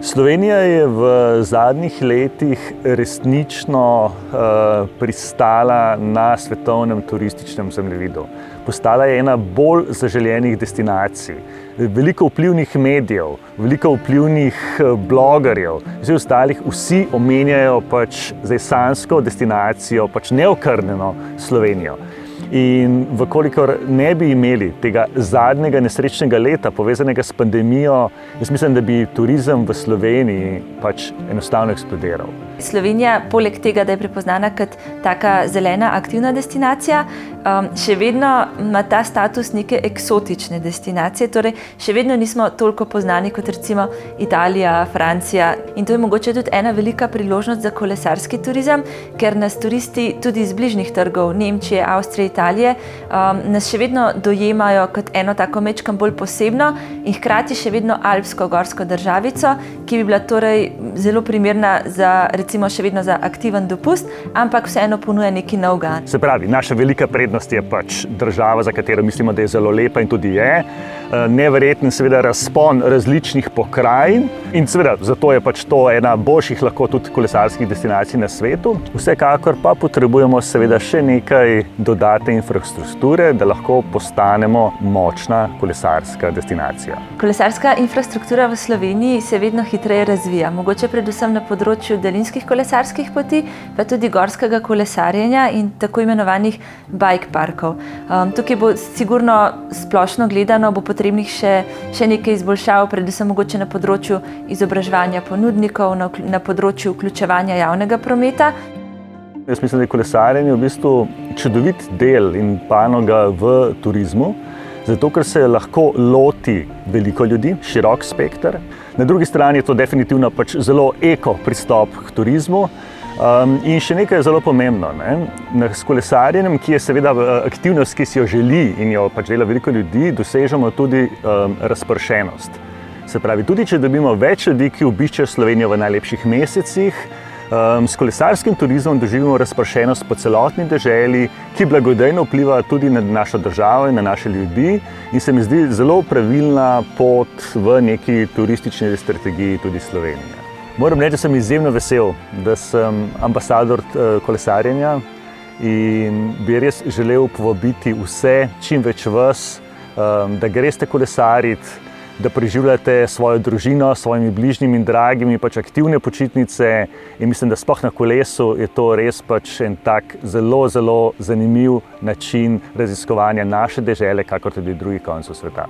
Slovenija je v zadnjih letih resnično pristala na svetovnem turističnem zemljevidu. Postala je ena bolj zaželenih destinacij. Veliko vplivnih medijev, veliko vplivnih blogerjev, vsi omenjajo zdaj sanjsko destinacijo, neokrnjeno Slovenijo. In vkolikor ne bi imeli tega zadnjega nesrečnega leta, povezanega s pandemijo, jaz mislim, da bi turizem v Sloveniji enostavno eksplodiral. Slovenija, poleg tega, da je prepoznana kot taka zelena, aktivna destinacija, še vedno ima ta status neke eksotične destinacije, torej še vedno nismo toliko poznani kot recimo Italija, Francija. In to je mogoče tudi ena velika priložnost za kolesarski turizem, ker nas turisti tudi iz bližnjih trgov, Nemčije, Avstrije, Italije, nas še vedno dojemajo kot eno tako majčkeno bolj posebno in hkrati še vedno alpsko-gorsko državico, ki bi bila torej zelo primerna recimo še vedno za aktiven dopust, ampak vseeno ponuja neki novega. Se pravi, naša velika prednost je država, za katero mislimo, da je zelo lepa in tudi je. Neverjeten seveda razpon različnih pokrajin in seveda zato je to ena boljših lahko tudi kolesarskih destinacij na svetu. Vsekakor pa potrebujemo seveda še nekaj dodatne infrastrukture, da lahko postanemo močna kolesarska destinacija. Kolesarska infrastruktura v Sloveniji se vedno hitreje razvija, mogoče predvsem na področju daljinskih kolesarskih poti, pa tudi gorskega kolesarjenja in tako imenovanih bike parkov. Tukaj bo sigurno splošno gledano potrebnih še nekaj izboljšav, predvsem mogoče na področju izobraževanja ponudnikov, na področju vključevanja javnega prometa. Jaz mislim, da je kolesarjenje v bistvu čudovit del in panoga v turizmu, zato ker se lahko loti veliko ljudi, širok spekter. Na drugi strani je to definitivno zelo eko pristop k turizmu. In še nekaj je zelo pomembno. S kolesarjenjem, ki je seveda aktivnost, ki si jo želi in jo dela veliko ljudi, dosežemo tudi razpršenost. Se pravi, tudi če dobimo več ljudi, ki obiščejo Slovenijo v najlepših mesecih, s kolesarskim turizmom doživimo razpršenost po celotni deželi, ki blagodejno vpliva tudi na našo državo in na naše ljudi in se mi zdi zelo pravilna pot v neki turistični strategiji tudi Slovenije. Moram reči, da sem izjemno vesel, da sem ambasador kolesarjenja in bi res želel povabiti vse, čim več vas, da greste kolesariti, da preživljate svojo družino, svojimi bližnjimi in dragimi aktivne počitnice in mislim, da sploh na kolesu je to res en tak zelo, zelo zanimiv način raziskovanja naše dežele, kakor tudi drugih koncev sveta.